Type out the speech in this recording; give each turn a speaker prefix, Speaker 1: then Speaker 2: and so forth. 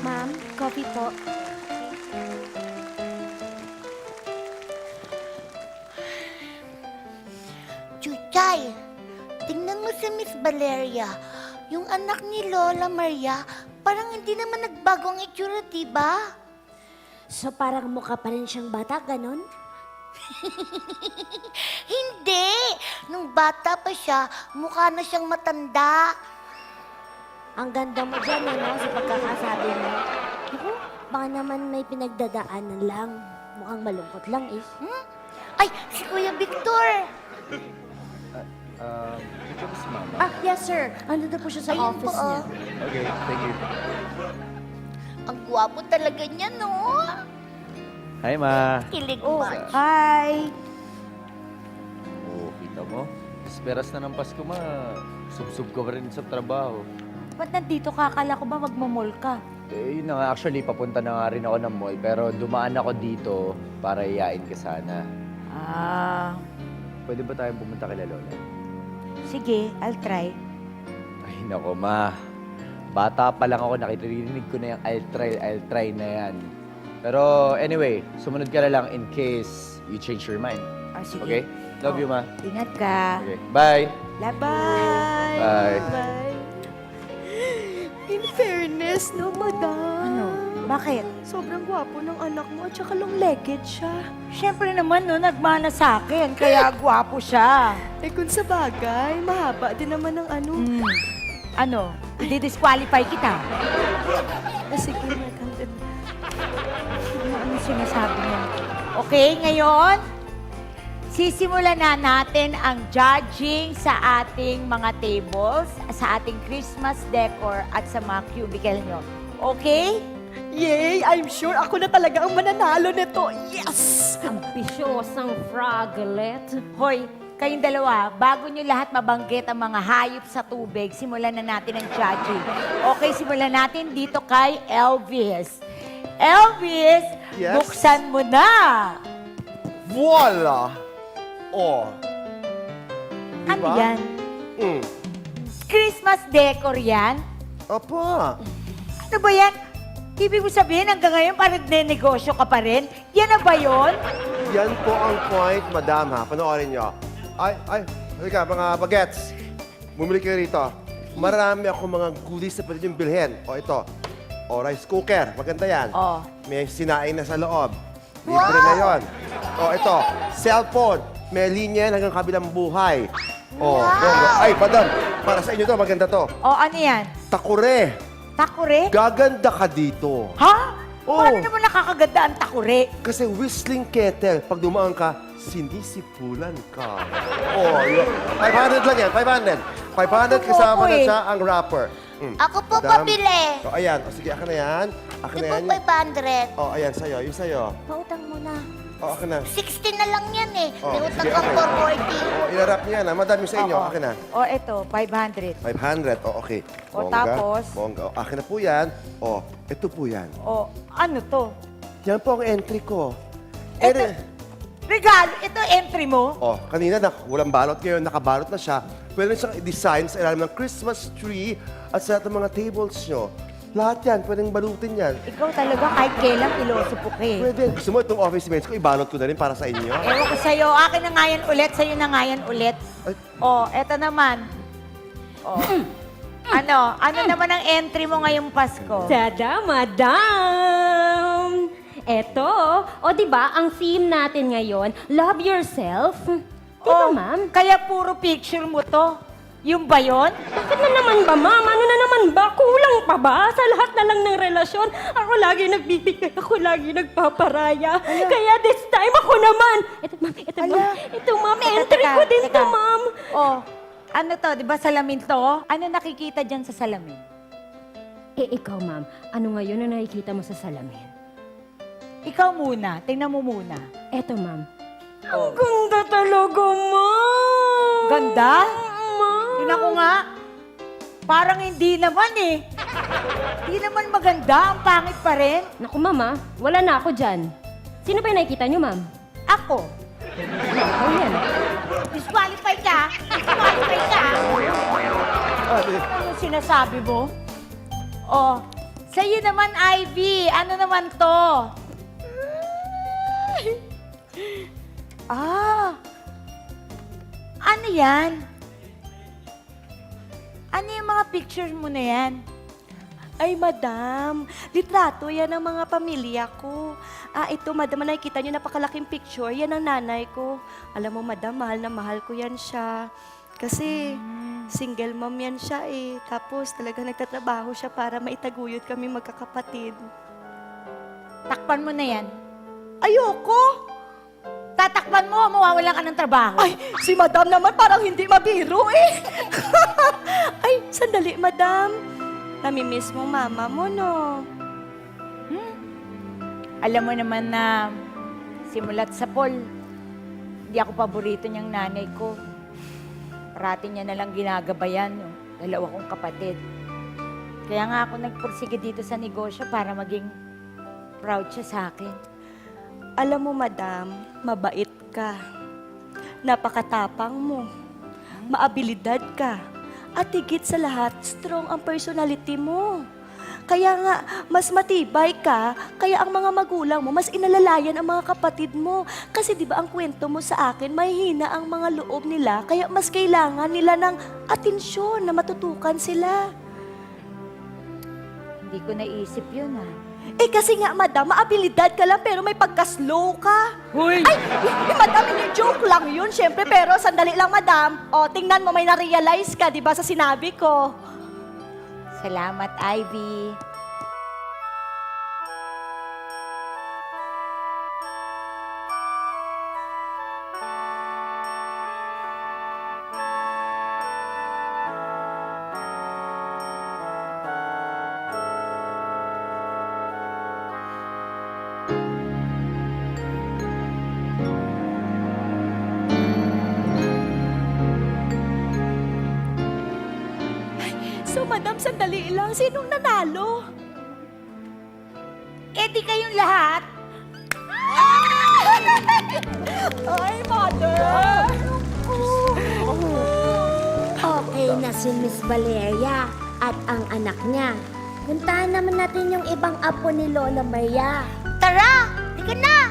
Speaker 1: Ma'am, coffee po.
Speaker 2: Chuchay, tingnan mo si Miss Valeria. Yung anak ni Lola Maria, parang hindi naman nagbago ang itsura, diba?
Speaker 1: So parang mukha pa rin siyang bata, ganon?
Speaker 2: Hindi! Nung bata pa siya, mukha na siyang matanda.
Speaker 1: Ang ganda mo dyan, ano, sa pagkakasabi mo. Ako, baka naman may pinagdadaanan lang. Mukhang malungkot lang eh.
Speaker 2: Ay, si Kuya Victor!
Speaker 3: Ito ba si Mama?
Speaker 1: Ah, yes sir. Andun na po siya sa
Speaker 2: Ayun
Speaker 1: office
Speaker 2: po,
Speaker 1: niya.
Speaker 3: Okay, thank you.
Speaker 2: Ang gwapo talaga niya, no?
Speaker 3: Hi, Ma.
Speaker 2: Kilig
Speaker 1: Oh,
Speaker 2: much.
Speaker 1: hi!
Speaker 3: Oo, kita mo. Esperas na ng Pasko, Ma. Sub-sub ka pa rin sa trabaho.
Speaker 4: Ba't nandito ka? Akala ko ba magmamall ka?
Speaker 3: Eh, yun na nga. Actually, papunta na nga rin ako ng mall. Pero dumaan ako dito para iyain ka sana.
Speaker 4: Ah,
Speaker 3: Pwede ba tayong pumunta kay Lola?
Speaker 4: sige, I'll try.
Speaker 3: Ay, nako, Ma. Bata pa lang ako, nakirinig ko na yung I'll try na yan. Pero anyway, sumunod ka na lang in case you change your mind.
Speaker 4: Ah, sige.
Speaker 3: Okay? Love you, Ma.
Speaker 4: Ingat ka.
Speaker 3: Okay. Bye.
Speaker 4: Bye-bye.
Speaker 3: Bye.
Speaker 4: Bye.
Speaker 5: In fairness, no, madam.
Speaker 4: Ano? Bakit?
Speaker 5: Sobrang gwapo ng anak mo at saka long-legged siya.
Speaker 4: Siyempre naman, no, nagmana sa akin, kaya gwapo siya.
Speaker 5: Eh kung sa bagay, mahaba din naman ng ano.
Speaker 4: Ano? Di-disqualify kita.
Speaker 5: Sige, madam.
Speaker 4: Ano sinasabi niya? Okay, ngayon, sisimulan na natin ang judging sa ating mga tables, sa ating Christmas decor at sa mga cubicle nyo. Okay?
Speaker 5: Yay! I'm sure ako na talaga ang mananalo nito. Yes!
Speaker 1: Ambisyosang froglet.
Speaker 4: Hoy, kayong dalawa, bago nyo lahat mabanggit ang mga hayop sa tubig, simulan na natin ang judging. Okay, simulan natin dito kay Elvis. Elvis,
Speaker 6: Yes?
Speaker 4: buksan mo na!
Speaker 6: Voila! Oh.
Speaker 4: Ano
Speaker 6: Diba?
Speaker 4: yan?
Speaker 6: Mm.
Speaker 4: Christmas decor yan?
Speaker 6: Apa.
Speaker 4: Ano ba yan? Ibig mo sabihin hanggang ngayon parang negosyo ka pa rin? Yan na ba yun?
Speaker 6: Yan po ang point, madam, ha? Panoorin nyo. Halika, mga bagets. Bumili kayo rito. Marami ako mga goodies na pwede yung bilhin. O, ito. O, rice cooker. Maganda yan.
Speaker 4: Oh.
Speaker 6: May sinaing na sa loob. Libre na yon. O, ito. Cellphone. May linya yan hanggang kabilang buhay. O, ay, padam. Para sa inyo to, maganda to.
Speaker 4: O, ano yan?
Speaker 6: Takure.
Speaker 4: Takure?
Speaker 6: Gaganda ka dito.
Speaker 4: Ha?
Speaker 6: Oo.
Speaker 4: Paano naman nakakaganda ang takure?
Speaker 6: Kasi whistling kettle, pag dumaan ka, sinisipulan ka. Oh, yun. 500 lang yan, 500. 500 kasama
Speaker 4: Opo,
Speaker 6: na
Speaker 4: eh.
Speaker 6: siya ang wrapper.
Speaker 2: Ako po
Speaker 6: Madam.
Speaker 2: pabili.
Speaker 6: O, ayan. O, sige, akin na yan. Akin
Speaker 2: Ito
Speaker 6: na
Speaker 2: po
Speaker 6: yan.
Speaker 2: 500.
Speaker 6: O, ayan, sa'yo. Yung sa'yo.
Speaker 1: Pautang mo na.
Speaker 6: O, akin na.
Speaker 2: 60 na lang yan eh.
Speaker 6: Oh,
Speaker 2: May utang
Speaker 6: sige,
Speaker 2: kang
Speaker 6: okay.
Speaker 2: 440.
Speaker 6: O, ilarap niya na. Madam, yung sa inyo.
Speaker 4: Oo.
Speaker 6: Akin na.
Speaker 4: O, eto, 500.
Speaker 6: 500. O, okay.
Speaker 4: O, tapos?
Speaker 6: Bongga. O, akin na po yan. O, ito po yan.
Speaker 4: O, ano to?
Speaker 6: Yan po ang entry ko.
Speaker 4: Ito, regalo, ito entry mo?
Speaker 6: Oh, kanina walang balot, ngayon nakabalot na siya. Pwede siyang i-design sa ilalim ng Christmas tree at sa lahat ng mga tables nyo. Lahat yan, pwedeng balutin yan.
Speaker 4: Ikaw talaga kahit kailan pilosopo ka eh.
Speaker 6: Pwede. Gusto mo itong office mates ko, ibalot ko na rin para sa inyo.
Speaker 4: Ewan ko sa'yo, akin na nga yan ulit, sa'yo na nga yan ulit.
Speaker 6: Ay.
Speaker 4: O, eto naman. O, ano naman ang entry mo ngayong Pasko?
Speaker 1: Tada, madam! Eto, o di ba ang theme natin ngayon, love yourself. Di ba, ma'am?
Speaker 4: Kaya puro picture mo to? Yung ba yun?
Speaker 1: Bakit na naman ba, ma'am? Ano na naman ba? Kulang pa ba? Sa lahat na lang ng relasyon, ako lagi nagbibigay, ako lagi nagpaparaya. Kaya this time, ako naman. Ito, ma'am. Ito,
Speaker 4: Ala.
Speaker 1: ma'am. Ito, ma'am. Entry
Speaker 4: Teka,
Speaker 1: ko din to,
Speaker 4: teka.
Speaker 1: ma'am.
Speaker 4: O, ano to? Di ba salamin to? Ano nakikita dyan sa salamin?
Speaker 1: Eh, ikaw, ma'am. Ano ngayon ang nakikita mo sa salamin?
Speaker 4: Ikaw muna. Tingnan mo muna.
Speaker 1: Eto, ma'am.
Speaker 4: Oh.
Speaker 1: Ang ganda talaga, ma'am.
Speaker 4: Ganda?
Speaker 1: Ma'am.
Speaker 4: Tingnan ko nga. Parang hindi naman eh. Hindi naman maganda. Ang pangit pa rin.
Speaker 1: Naku, mama. Wala na ako dyan. Sino pa yung nakikita niyo, ma'am?
Speaker 4: Ako.
Speaker 1: Ikaw yan.
Speaker 4: Disqualify ka. Disqualify ka.
Speaker 6: Ah, sige.
Speaker 4: Ano sinasabi mo? Oh, Sa'yo naman, Ivy. Ano naman to? Ano yan? Ano yung mga pictures mo na yan?
Speaker 1: Ay, madam, litrato yan ng mga pamilya ko. Ito, madam, nakikita niyo napakalaking picture. Yan ang nanay ko. Alam mo, madam, mahal na mahal ko yan siya. Kasi single mom yan siya eh. Tapos talaga nagtatrabaho siya para maitaguyod kami magkakapatid.
Speaker 4: Takpan mo na yan.
Speaker 1: Ayoko!
Speaker 4: Tatakpan mo, mawawalan ka ng trabaho.
Speaker 1: Ay, si madam naman parang hindi mabiro eh. Ay, sandali, madam. Namimiss mo mama mo, no?
Speaker 4: Alam mo naman na simulat sa Paul, hindi ako paborito niyang nanay ko. Parati niya nalang ginagabayan yung dalawa kong kapatid. Kaya nga ako nagpursige dito sa negosyo para maging proud siya sa akin.
Speaker 1: Alam mo, madam, mabait ka. Napakatapang mo. Maabilidad ka. At higit sa lahat, strong ang personality mo. Kaya nga, mas matibay ka, kaya ang mga magulang mo, mas inalalayan ang mga kapatid mo. Kasi di ba ang kwento mo sa akin, mahihina ang mga loob nila, kaya mas kailangan nila ng atensyon na matutukan sila.
Speaker 4: Hindi ko naisip yun,
Speaker 1: Eh kasi nga, madam, maabilidad ka lang pero may pagka-slow ka.
Speaker 4: Hoy!
Speaker 1: Ay, madam, yung joke lang yun, syempre. Pero sandali lang, madam. O, tingnan mo, may na-realize ka, di ba, sa sinabi ko.
Speaker 4: Salamat, Ivy.
Speaker 1: So, madam, sandali lang. Sinong nanalo?
Speaker 4: Eh di kayong lahat.
Speaker 1: Ay, mother!
Speaker 7: Okay na si Miss Valeria at ang anak niya. Puntahan naman natin yung ibang apo ni Lola Maria.
Speaker 2: Tara! Halika na!